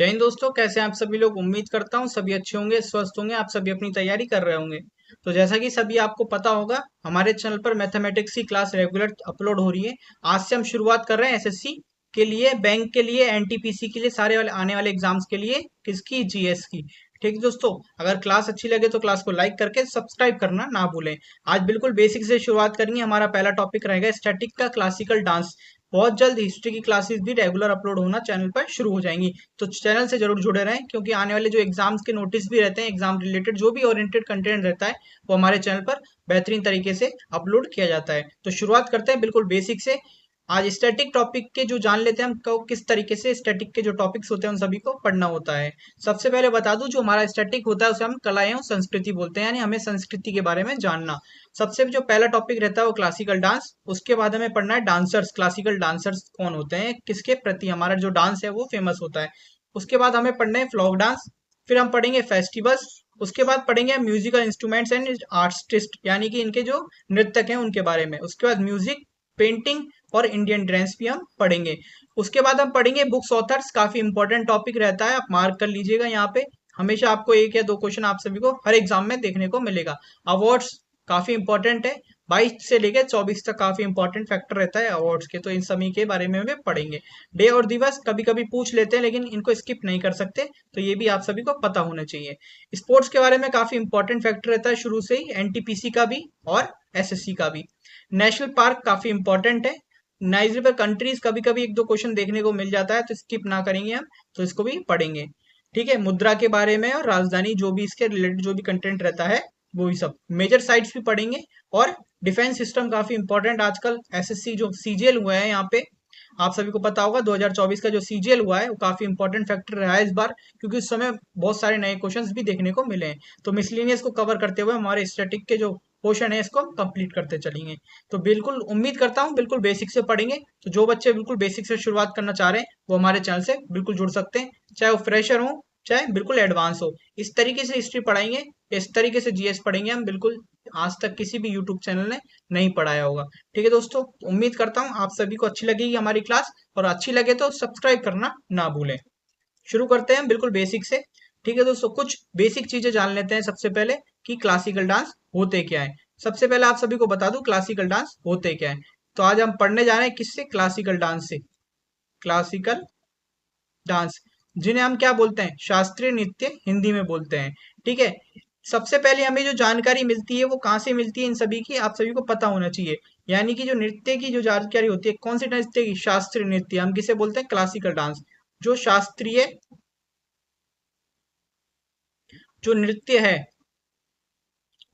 जय हिंद दोस्तों, कैसे हैं आप सभी लोग। उम्मीद करता हूँ सभी अच्छे होंगे, स्वस्थ होंगे। आप सभी अपनी तैयारी कर रहे होंगे। तो जैसा कि सभी आपको पता होगा, हमारे चैनल पर मैथमेटिक्स की क्लास रेगुलर अपलोड हो रही है। आज से हम शुरुआत कर रहे हैं एसएससी के लिए, बैंक के लिए, एनटीपीसी के लिए, सारे वाले आने वाले एग्जाम्स के लिए। किसकी? जीएस की। ठीक है दोस्तों, अगर क्लास अच्छी लगे तो क्लास को लाइक करके सब्सक्राइब करना ना भूलें। आज बिल्कुल बेसिक से शुरुआत करेंगे। हमारा पहला टॉपिक रहेगा स्टैटिक का क्लासिकल डांस। बहुत जल्द हिस्ट्री की क्लासेस भी रेगुलर अपलोड होना चैनल पर शुरू हो जाएंगी। तो चैनल से जरूर जुड़े रहें, क्योंकि आने वाले जो एग्जाम्स के नोटिस भी रहते हैं, एग्जाम रिलेटेड जो भी ओरिएंटेड कंटेंट रहता है, वो हमारे चैनल पर बेहतरीन तरीके से अपलोड किया जाता है। तो शुरुआत करते हैं बिल्कुल बेसिक से। आज स्टैटिक टॉपिक के जो जान लेते हैं हम किस तरीके से स्टैटिक के जो टॉपिक्स होते हैं उन सभी को पढ़ना होता है। सबसे पहले बता दूं, जो हमारा स्टैटिक होता है उसे हम कला एवं संस्कृति बोलते हैं, यानी हमें संस्कृति के बारे में जानना। सबसे जो पहला टॉपिक रहता है वो क्लासिकल डांस। उसके बाद हमें पढ़ना है डांसर्स। क्लासिकल डांसर्स कौन होते हैं, किसके प्रति हमारा जो डांस है वो फेमस होता है। उसके बाद हमें पढ़ना है फ्लोक डांस। फिर हम पढ़ेंगे फेस्टिवल्स। उसके बाद पढ़ेंगे म्यूजिकल इंस्ट्रूमेंट्स एंड आर्टिस्ट, यानी कि इनके जो नृत्यक हैं उनके बारे में। उसके बाद म्यूजिक, पेंटिंग और इंडियन डांस भी हम पढ़ेंगे। उसके बाद हम पढ़ेंगे बुक्स ऑथर्स। काफी इंपॉर्टेंट टॉपिक रहता है, आप मार्क कर लीजिएगा। यहाँ पे हमेशा आपको एक या दो क्वेश्चन आप सभी को हर एग्जाम में देखने को मिलेगा। अवार्ड्स काफी इंपॉर्टेंट है। 22 से लेकर 24 तक काफी इंपॉर्टेंट फैक्टर रहता है अवार्ड्स के, तो इन सभी के बारे में भी पढ़ेंगे। डे और दिवस कभी कभी पूछ लेते हैं, लेकिन इनको स्किप नहीं कर सकते, तो ये भी आप सभी को पता होना चाहिए। स्पोर्ट्स के बारे में काफी इंपॉर्टेंट फैक्टर रहता है शुरू से ही, एनटीपीसी का भी और एसएससी का भी। नेशनल पार्क काफी इंपॉर्टेंट है। नाइजर कंट्रीज कभी कभी एक दो क्वेश्चन देखने को मिल जाता है, तो स्किप ना करेंगे हम, तो इसको भी पढ़ेंगे। ठीक है, मुद्रा के बारे में और राजधानी, जो भी इसके रिलेटेड जो भी कंटेंट रहता है वो ही सब। मेजर साइट्स भी पढ़ेंगे। और डिफेंस सिस्टम काफी इंपॉर्टेंट। आजकल एसएससी जो सीजीएल हुआ है यहाँ पे, आप सभी को पता होगा 2024 का जो सीजीएल हुआ है वो काफी इंपॉर्टेंट फैक्टर रहा है इस बार, क्योंकि उस समय बहुत सारे नए क्वेश्चंस भी देखने को मिले हैं। तो मिसलिनियस को कवर करते हुए हमारे स्टैटिक के जो पोर्शन है इसको हम कंप्लीट करते चलेंगे। तो बिल्कुल उम्मीद करता हूँ बिल्कुल बेसिक से पढ़ेंगे। तो जो बच्चे बिल्कुल बेसिक से शुरुआत करना चाह रहे हैं वो हमारे चैनल से बिल्कुल जुड़ सकते हैं, चाहे वो फ्रेशर हो चाहे बिल्कुल एडवांस हो। इस तरीके से हिस्ट्री पढ़ाएंगे, इस तरीके से जीएस पढ़ेंगे हम, बिल्कुल आज तक किसी भी यूट्यूब चैनल ने नहीं पढ़ाया होगा। ठीक है दोस्तों, उम्मीद करता हूँ आप सभी को अच्छी लगेगी हमारी क्लास, और अच्छी लगे तो सब्सक्राइब करना ना भूलें। शुरू करते हैं बिल्कुल बेसिक से। ठीक है दोस्तों, कुछ बेसिक चीजें जान लेते हैं सबसे पहले कि क्लासिकल डांस होते क्या है। सबसे पहले आप सभी को बता दूं क्लासिकल डांस होते क्या है। तो आज हम पढ़ने जा रहे हैं किससे? क्लासिकल डांस से। क्लासिकल डांस, जिन्हें हम क्या बोलते हैं? शास्त्रीय नृत्य हिंदी में बोलते हैं। ठीक है, सबसे पहले हमें जो जानकारी मिलती है वो कहाँ से मिलती है, इन सभी की आप सभी को पता होना चाहिए। यानी कि जो नृत्य की जो जानकारी होती है, कौन से नृत्य की? शास्त्रीय नृत्य। हम किसे बोलते हैं? Classical dance. जो शास्त्रीय जो नृत्य है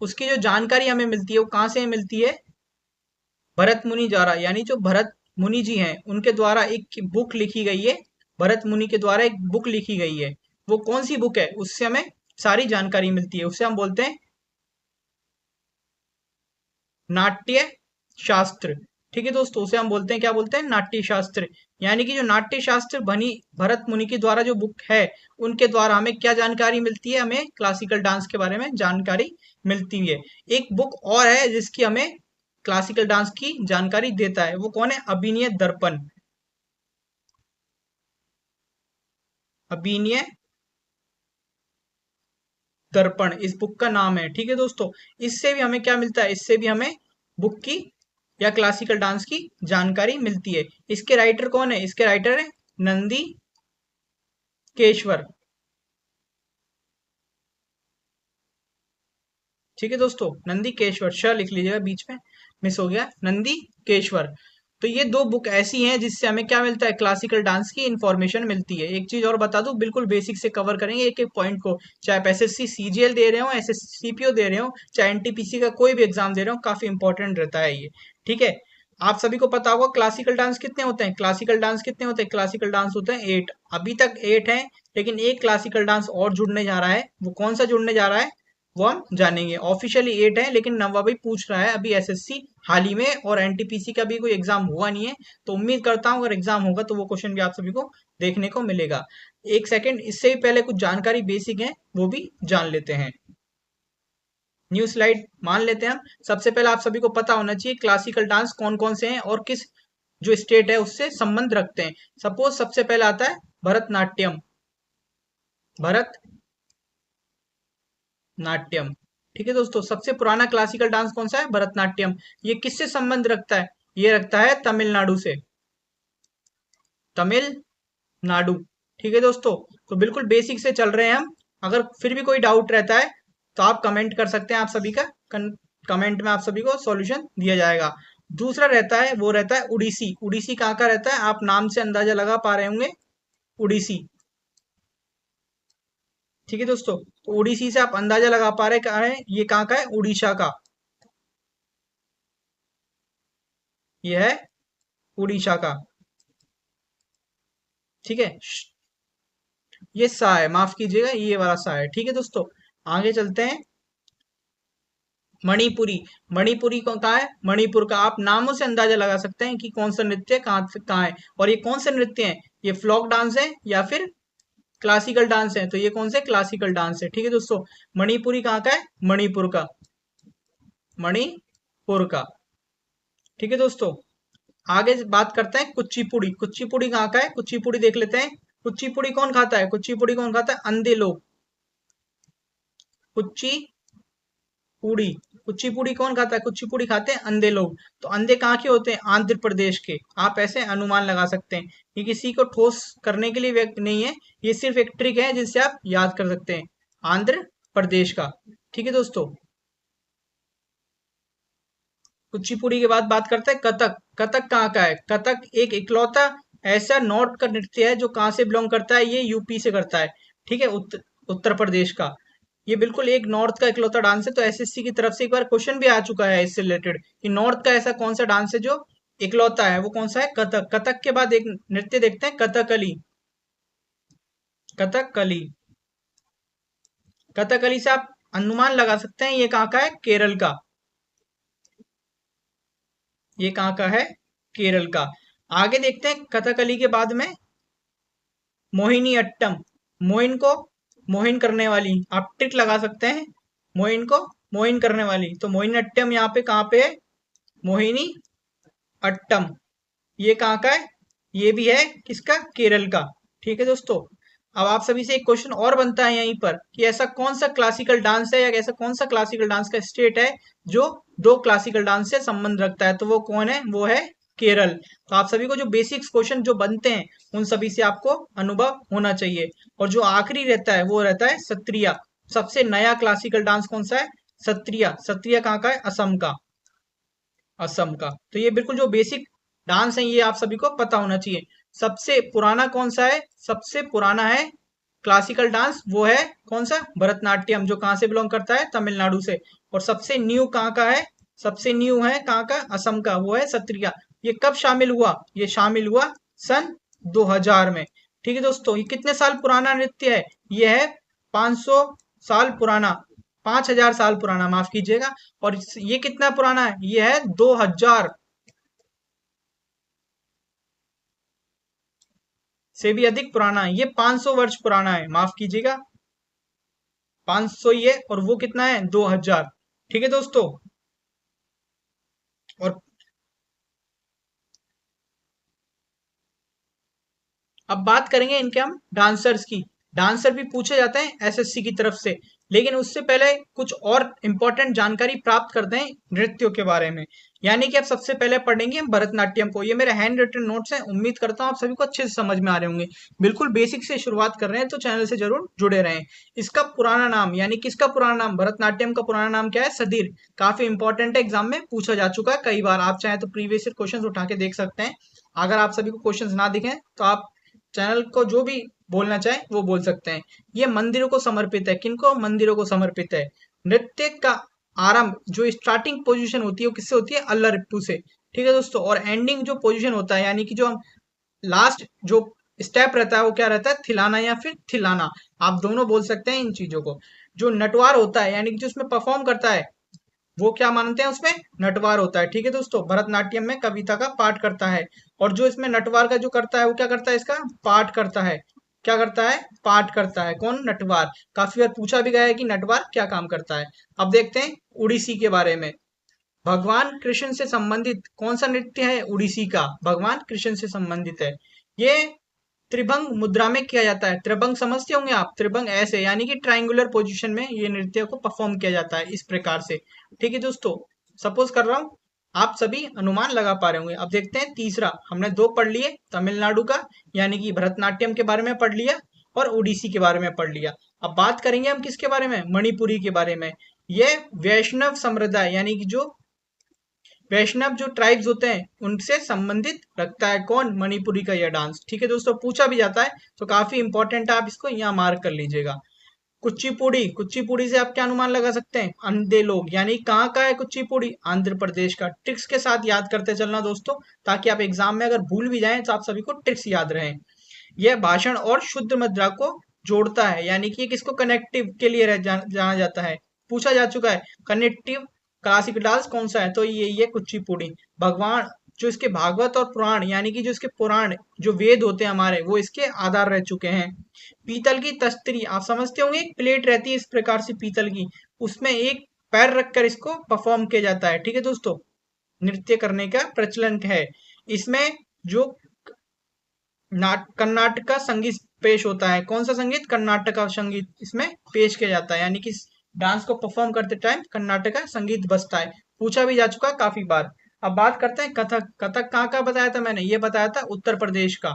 उसकी जो जानकारी हमें मिलती है वो कहाँ से मिलती है? भरत मुनि द्वारा। यानी जो भरत मुनि जी हैं उनके द्वारा एक बुक लिखी गई है। भरत मुनि के द्वारा एक बुक लिखी गई है। वो कौन सी बुक है? उससे हमें सारी जानकारी मिलती है। उससे हम बोलते हैं नाट्य शास्त्र। ठीक है दोस्तों, उसे हम बोलते हैं, क्या बोलते हैं? नाट्य शास्त्र। यानी कि जो नाट्य शास्त्र बनी भरत मुनि के द्वारा जो बुक है, उनके द्वारा हमें क्या जानकारी मिलती है? हमें क्लासिकल डांस के बारे में जानकारी मिलती है। एक बुक और है जिसकी हमें क्लासिकल डांस की जानकारी देता है, वो कौन है? अभिनय दर्पण। अभिनय दर्पण इस बुक का नाम है। ठीक है दोस्तों, इससे भी हमें क्या मिलता है? इससे भी हमें बुक की या क्लासिकल डांस की जानकारी मिलती है। इसके राइटर कौन है? इसके राइटर है नंदी केशवर। ठीक है दोस्तों, नंदी केशवर, श लिख लीजिएगा, बीच में मिस हो गया, नंदी केशवर। तो ये दो बुक ऐसी हैं जिससे हमें क्या मिलता है? क्लासिकल डांस की इंफॉर्मेशन मिलती है। एक चीज और बता दूं, बिल्कुल बेसिक से कवर करेंगे एक एक पॉइंट को। चाहे आप एसएससी सीजीएल दे रहे हो, एसएससीपीओ दे रहे हो, चाहे एनटीपीसी का कोई भी एग्जाम दे रहे हो, काफी इंपॉर्टेंट रहता है ये। ठीक है, आप सभी को पता होगा क्लासिकल डांस कितने होते हैं? क्लासिकल डांस कितने होते हैं? क्लासिकल डांस होते हैं 8। अभी तक 8 है, लेकिन एक क्लासिकल डांस और जुड़ने जा रहा है। वो कौन सा जुड़ने जा रहा है वो हम जानेंगे। ऑफिशियली 8 है, लेकिन नवा भी पूछ रहा है अभी एसएससी हाल ही में, और एनटीपीसी का भी कोई एग्जाम हुआ नहीं है। तो उम्मीद करता हूँ अगर एग्जाम होगा तो वो क्वेश्चन भी आप सभी को देखने को मिलेगा। एक सेकंड, इससे भी पहले कुछ जानकारी बेसिक है वो भी जान लेते हैं। न्यू स्लाइड मान लेते हैं हम। सबसे पहले आप सभी को पता होना चाहिए क्लासिकल डांस कौन कौन से हैं और किस जो स्टेट है उससे संबंध रखते हैं। सपोज सबसे पहले आता है भरतनाट्यम। भरत नाट्यम। ठीक है दोस्तों, सबसे पुराना क्लासिकल डांस कौन सा है? भरतनाट्यम। ये किससे संबंध रखता है? ये रखता है तमिलनाडु से, तमिलनाडु। ठीक है दोस्तों, तो बिल्कुल बेसिक से चल रहे हैं हम। अगर फिर भी कोई डाउट रहता है तो आप कमेंट कर सकते हैं, आप सभी का कमेंट में आप सभी को सॉल्यूशन दिया जाएगा। दूसरा रहता है, वो रहता है उड़ीसी। उड़ीसी कहाँ का रहता है? आप नाम से अंदाजा लगा पा रहे होंगे, उड़ीसी। ठीक है दोस्तों, तो उड़ीसी से आप अंदाजा लगा पा रहे कहाँ है, ये कहाँ का है? उड़ीसा का। ये है उड़ीसा का। ठीक है, ये सा है, माफ कीजिएगा, ये वाला सा है। ठीक है दोस्तों, आगे चलते हैं। मणिपुरी। मणिपुरी को कहाँ है? मणिपुर का। आप नामों से अंदाजा लगा सकते हैं कि कौन सा नृत्य कहाँ से कहाँ है। और ये कौन से नृत्य हैं? ये फ्लॉक डांस है या फिर क्लासिकल डांस है? तो ये कौन से? क्लासिकल डांस है। ठीक है दोस्तों, मणिपुरी कहाँ का है? मणिपुर का, मणिपुर का। ठीक है दोस्तों, आगे बात करते हैं कुचिपुड़ी। कुचिपुड़ी कहाँ का है? कुचिपुड़ी देख लेते हैं। कुचिपुड़ी कौन खाता है? कुचिपुड़ी कौन खाता है? अंधे लोग। कुचिपुड़ी, कुचिपुड़ी कौन खाता है? कुचिपुड़ी खाते हैं अंधे लोग। तो अंधे कहाँ के होते हैं? आंध्र प्रदेश के। आप ऐसे अनुमान लगा सकते हैं। ये किसी को ठोस करने के लिए नहीं है, ये सिर्फ एक ट्रिक है जिससे आप याद कर सकते हैं, आंध्र प्रदेश का। ठीक है दोस्तों, कुचिपुड़ी के बाद बात करते हैं कथक। कथक कहाँ का है? कथक एक इकलौता ऐसा नॉर्थ का नृत्य है जो कहाँ से बिलोंग करता है? ये यूपी से करता है। ठीक है, उत्तर प्रदेश का। ये बिल्कुल एक नॉर्थ का इकलौता डांस है। तो एसएससी की तरफ से एक बार क्वेश्चन भी आ चुका है इससे रिलेटेड कि नॉर्थ का ऐसा कौन सा डांस है जो इकलौता है, वो कौन सा है? कथक। कथक के बाद एक नृत्य देखते हैं, कथकली। कथकली, कथकली से आप अनुमान लगा सकते हैं ये कहाँ का है? केरल का। ये कहाँ का है? केरल का। आगे देखते हैं कथकली के बाद में मोहिनी अट्टम। मोइन को मोहिन करने वाली, आप ट्रिक लगा सकते हैं, मोइन को मोहिन करने वाली। तो मोहिनी अट्टम यहाँ पे कहाँ पे है? मोहिनी अट्टम। ये कहाँ का है? ये भी है किसका? केरल का। ठीक है दोस्तों, अब आप सभी से एक क्वेश्चन और बनता है यहीं पर कि ऐसा कौन सा क्लासिकल डांस है या ऐसा कौन सा क्लासिकल डांस का स्टेट है जो दो क्लासिकल डांस से संबंध रखता है? तो वो कौन है? वो है केरल। तो आप सभी को जो बेसिक्स क्वेश्चन जो बनते हैं उन सभी से आपको अनुभव होना चाहिए। और जो आखिरी रहता है वो रहता है सत्रिया। सबसे नया क्लासिकल डांस कौन सा है? सत्रिया। सत्रिया कहाँ का है? असम का। असम का। तो ये बिल्कुल जो बेसिक डांस है ये आप सभी को पता होना चाहिए। सबसे पुराना कौन सा है? सबसे पुराना है क्लासिकल डांस, वो है कौन सा? भरतनाट्यम, जो कहाँ से बिलोंग करता है? तमिलनाडु से। और सबसे न्यू कहाँ का है? सबसे न्यू है कहाँ का? असम का, वो है सत्रिया। ये कब शामिल हुआ? ये शामिल हुआ सन 2000 में। ठीक है दोस्तों, ये कितने साल पुराना नृत्य है? ये है 500 साल पुराना, 5000 साल पुराना, माफ कीजिएगा। और ये कितना पुराना है? ये है 2000 से भी अधिक पुराना है। ये 500 वर्ष पुराना है, माफ कीजिएगा, 500 ही है। और वो कितना है? 2000। ठीक है दोस्तों, और अब बात करेंगे इनके हम डांसर्स की। डांसर भी पूछे जाते हैं एसएससी की तरफ से, लेकिन उससे पहले कुछ और इंपॉर्टेंट जानकारी प्राप्त करते हैं नृत्यों के बारे में। यानी कि अब सबसे पहले पढ़ेंगे हम भरतनाट्यम को। ये मेरे हैंड रिटन नोट्स हैं, उम्मीद करता हूँ आप सभी को अच्छे से समझ में आ रहे होंगे। बिल्कुल बेसिक से शुरुआत कर रहे हैं तो चैनल से जरूर जुड़े रहें। इसका पुराना नाम, यानी कि इसका पुराना नाम, भरतनाट्यम का पुराना नाम क्या है? सदीर। काफी इंपॉर्टेंट है, एग्जाम में पूछा जा चुका है कई बार। आप चाहें तो प्रीवियस क्वेश्चन उठा के देख सकते हैं। अगर आप सभी को क्वेश्चन ना दिखें तो आप चैनल को जो भी बोलना चाहे वो बोल सकते हैं। ये मंदिरों को समर्पित है। किनको? मंदिरों को समर्पित है। नृत्य का आरंभ, जो स्टार्टिंग पोजीशन होती है वो किससे होती है? अल्लारिप्पू से। ठीक है दोस्तों, और एंडिंग जो पोजीशन होता है, यानी कि जो हम लास्ट जो स्टेप रहता है वो क्या रहता है? थिलाना या फिर थिलाना। आप दोनों बोल सकते हैं इन चीजों को। जो नटवार होता है, यानी कि जो उसमें परफॉर्म करता है, वो क्या मानते हैं? उसमें नटवार होता है। ठीक है दोस्तों, भरतनाट्यम में कविता का पाठ करता है। और जो इसमें नटवार का जो करता है वो क्या करता है? इसका पाठ करता है। क्या करता है? पाठ करता है। कौन? नटवार। काफी बार पूछा भी गया है कि नटवार क्या काम करता है। अब देखते हैं उड़ीसी के बारे में। भगवान कृष्ण से संबंधित कौन सा नृत्य है? उड़ीसी का भगवान कृष्ण से संबंधित है। ये त्रिभंग मुद्रा में किया जाता है। त्रिभंग समझते होंगे आप, त्रिभंग ऐसे यानी कि ट्राइंगुलर पोजीशन में ये नृत्य को परफॉर्म किया जाता है इस प्रकार से। ठीक है दोस्तों, सपोज कर रहा हूँ आप सभी अनुमान लगा पा रहे होंगे। अब देखते हैं तीसरा, हमने दो पढ़ लिए तमिलनाडु का यानी कि भरतनाट्यम के बारे में पढ़ लिया और ओडिसी के बारे में पढ़ लिया। अब बात करेंगे हम किसके बारे में, मणिपुरी के बारे में। ये वैष्णव संप्रदाय यानी कि जो वैष्णव जो ट्राइब्स होते हैं उनसे संबंधित रखता है कौन, मणिपुरी का यह डांस। ठीक है दोस्तों, पूछा भी जाता है तो काफी इंपॉर्टेंट है, आप इसको यहाँ मार्क कर लीजिएगा। कुचिपुड़ी, कुचिपुड़ी से आप क्या अनुमान लगा सकते हैं, अंधे लोग, यानी कहाँ का है कुचिपुड़ी, आंध्र प्रदेश का। ट्रिक्स के साथ याद करते चलना दोस्तों, ताकि आप एग्जाम में अगर भूल भी जाएं तो आप सभी को ट्रिक्स याद रहे। यह भाषण और शुद्ध मुद्रा को जोड़ता है, यानी कि ये किसको कनेक्टिव के लिए जाना जाता है, पूछा जा चुका है। कनेक्टिव क्लासिक डांस कौन सा है, तो ये कुचिपुड़ी। भगवान जो इसके भागवत और पुराण यानी कि जो इसके पुराण जो वेद होते हैं हमारे, वो इसके आधार रह चुके हैं। पीतल की तस्तरी आप समझते होंगे, एक प्लेट रहती है इस प्रकार से पीतल की, उसमें एक पैर रखकर इसको परफॉर्म किया जाता है। ठीक है दोस्तों, नृत्य करने का प्रचलन है। इसमें जो कर्नाटक का संगीत पेश होता है, कौन सा संगीत, कर्नाटक का संगीत इसमें पेश किया जाता है, यानी कि डांस को परफॉर्म करते टाइम कर्नाटक का संगीत बजता है। पूछा भी जा चुका है काफी बार। अब बात करते हैं कथक। कथक कहाँ का बताया था मैंने, ये बताया था उत्तर प्रदेश का।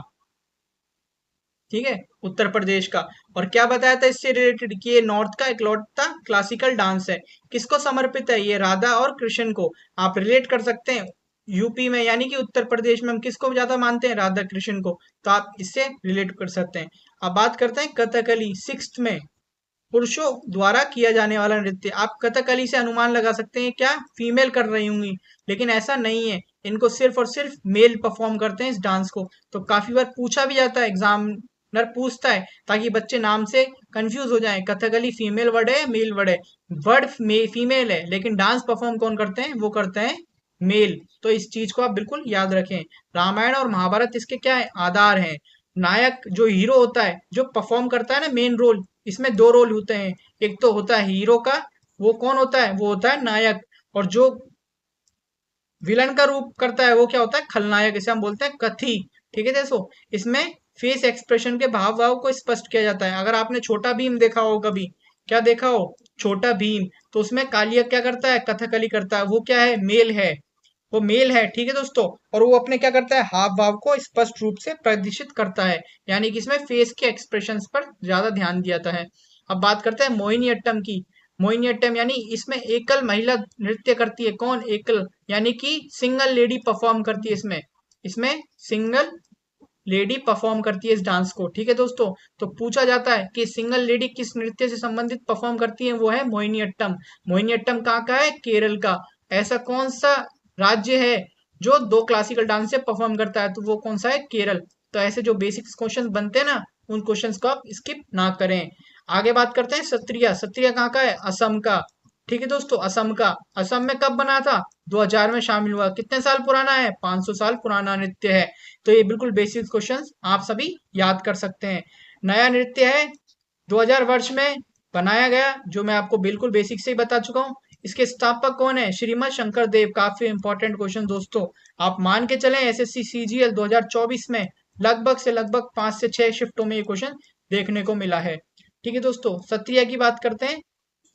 ठीक है, उत्तर प्रदेश का। और क्या बताया था इससे रिलेटेड कि ये नॉर्थ का इकलौता क्लासिकल डांस है। किसको समर्पित है, ये राधा और कृष्ण को। आप रिलेट कर सकते हैं, यूपी में यानी कि उत्तर प्रदेश में हम किसको ज्यादा मानते हैं, राधा कृष्ण को, तो आप इससे रिलेट कर सकते हैं। अब बात करते हैं कथकली, सिक्स्थ में पुरुषों द्वारा किया जाने वाला नृत्य। आप कथकली से अनुमान लगा सकते हैं क्या, फीमेल कर रही होंगी, लेकिन ऐसा नहीं है, इनको सिर्फ और सिर्फ मेल परफॉर्म करते हैं इस डांस को। तो काफी बार पूछा भी जाता है, एग्जामिनर पूछता है ताकि बच्चे नाम से कंफ्यूज हो जाएं, कथकली फीमेल वर्ड है मेल वर्ड है। वर्ड फीमेल है लेकिन डांस परफॉर्म कौन करते हैं, वो करते हैं मेल। तो इस चीज को आप बिल्कुल याद रखें। रामायण और महाभारत इसके क्या है, आधार हैं। नायक जो हीरो होता है, जो परफॉर्म करता है ना मेन रोल, इसमें दो रोल होते हैं। एक तो होता है हीरो का, वो कौन होता है, वो होता है नायक। और जो विलन का रूप करता है वो क्या होता है, खलनायक, इसे हम बोलते हैं कथी। ठीक है दोस्तों, इसमें फेस एक्सप्रेशन के भाव भाव को स्पष्ट किया जाता है। अगर आपने छोटा भीम देखा हो कभी, क्या देखा हो, छोटा भीम, तो उसमें कालिया क्या करता है, कथकली करता है, वो क्या है, मेल है, वो मेल है। ठीक है दोस्तों, और वो अपने क्या करता है, हाव भाव को स्पष्ट रूप से प्रदर्शित करता है, यानी कि इसमें फेस के एक्सप्रेशंस पर ज्यादा ध्यान दिया जाता है। अब बात करते हैं मोहिनीअट्टम की। मोहिनीअट्टम यानी इसमें एकल महिला नृत्य करती है, कौन, एकल, यानी कि सिंगल लेडी परफॉर्म करती है इसमें। इसमें सिंगल लेडी परफॉर्म करती है इस डांस को। ठीक है दोस्तों, तो पूछा जाता है कि सिंगल लेडी किस नृत्य से संबंधित परफॉर्म करती है, वो है मोहिनीअट्टम। मोहिनीअट्टम कहाँ का है, केरल का। ऐसा कौन सा राज्य है जो दो क्लासिकल डांस से परफॉर्म करता है, तो वो कौन सा है, केरल। तो ऐसे जो बेसिक क्वेश्चंस बनते हैं ना, उन क्वेश्चंस को आप स्किप ना करें। आगे बात करते हैं सत्रिया। सत्रिया कहाँ का है, असम का। ठीक है दोस्तों, असम का। असम में कब बना था, 2000 में शामिल हुआ। कितने साल पुराना है, 500 साल पुराना नृत्य है। तो ये बिल्कुल बेसिक क्वेश्चंस आप सभी याद कर सकते हैं। नया नृत्य है, 2000 वर्ष में बनाया गया, जो मैं आपको बिल्कुल बेसिक से ही बता चुका हूँ। इसके स्थापक कौन है, श्रीमद शंकर देव। काफी इंपॉर्टेंट क्वेश्चन दोस्तों, आप मान के चलें एसएससी सीजीएल 2024 में लगभग से लगभग 5 से 6 शिफ्टों में ये क्वेश्चन देखने को मिला है। ठीक है दोस्तों, सत्रिया की बात करते हैं।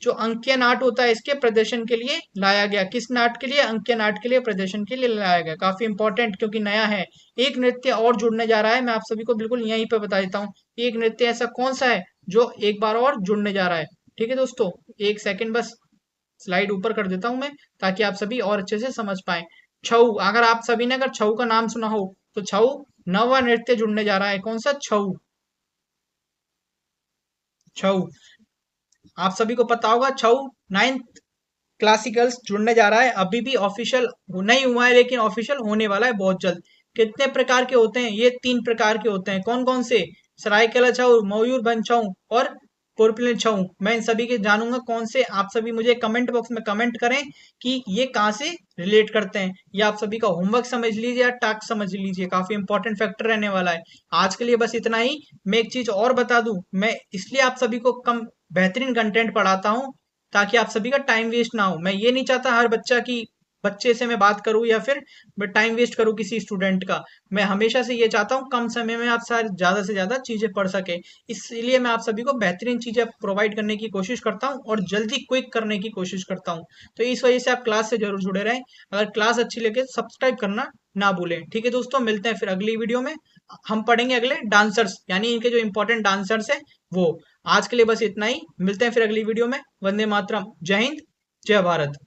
जो अंक्य नाट होता है इसके प्रदर्शन के लिए लाया गया, किस नाट के लिए, अंक्य नाट के लिए प्रदर्शन के लिए लाया गया। काफी इंपॉर्टेंट क्योंकि नया है। एक नृत्य और जुड़ने जा रहा है, मैं आप सभी को बिल्कुल यहीं पे बता देता हूँ। एक नृत्य ऐसा कौन सा है जो एक बार और जुड़ने जा रहा है। ठीक है दोस्तों, एक सेकंड बस स्लाइड ऊपर कर देता हूं मैं, ताकि आप सभी और अच्छे से समझ पाए। छऊ, अगर आप सभी ने अगर छऊ का नाम सुना हो तो छऊ नवा नृत्य जुड़ने जा रहा है, कौन सा, छऊ। छऊ आप सभी को पता होगा, छऊ 9th क्लासिकल्स जुड़ने जा रहा है। अभी भी ऑफिशियल नहीं हुआ है लेकिन ऑफिशियल होने वाला है बहुत जल्द। कितने प्रकार के होते हैं, ये 3 प्रकार के होते हैं। कौन कौन से, सरायकेला छऊ, मयूरभंज छऊ और कोरपिलिन छऊ। मैं इन सभी के जानूंगा कौन से, आप सभी मुझे कमेंट बॉक्स में कमेंट करें कि ये कहाँ से रिलेट करते हैं। ये आप सभी का होमवर्क समझ लीजिए या टास्क समझ लीजिए, काफी इंपॉर्टेंट फैक्टर रहने वाला है। आज के लिए बस इतना ही। मैं एक चीज और बता दूं, मैं इसलिए आप सभी को कम बेहतरीन कंटेंट पढ़ाता हूँ ताकि आप सभी का टाइम वेस्ट ना हो। मैं ये नहीं चाहता हर बच्चा की बच्चे से मैं बात करूं या फिर मैं टाइम वेस्ट करूं किसी स्टूडेंट का। मैं हमेशा से ये चाहता हूं कम समय में आप सारे ज़्यादा से ज़्यादा चीज़ें पढ़ सके। इसलिए मैं आप सभी को बेहतरीन चीज़ें प्रोवाइड करने की कोशिश करता हूं और जल्दी क्विक करने की कोशिश करता हूं। तो इस वजह से आप क्लास से जरूर जुड़े रहें। अगर क्लास अच्छी लगे सब्सक्राइब करना ना भूलें। ठीक है दोस्तों, मिलते हैं फिर अगली वीडियो में। हम पढ़ेंगे अगले डांसर्स, यानी इनके जो इंपॉर्टेंट डांसर्स है वो। आज के लिए बस इतना ही, मिलते हैं फिर अगली वीडियो में। वंदे मातरम, जय हिंद, जय भारत।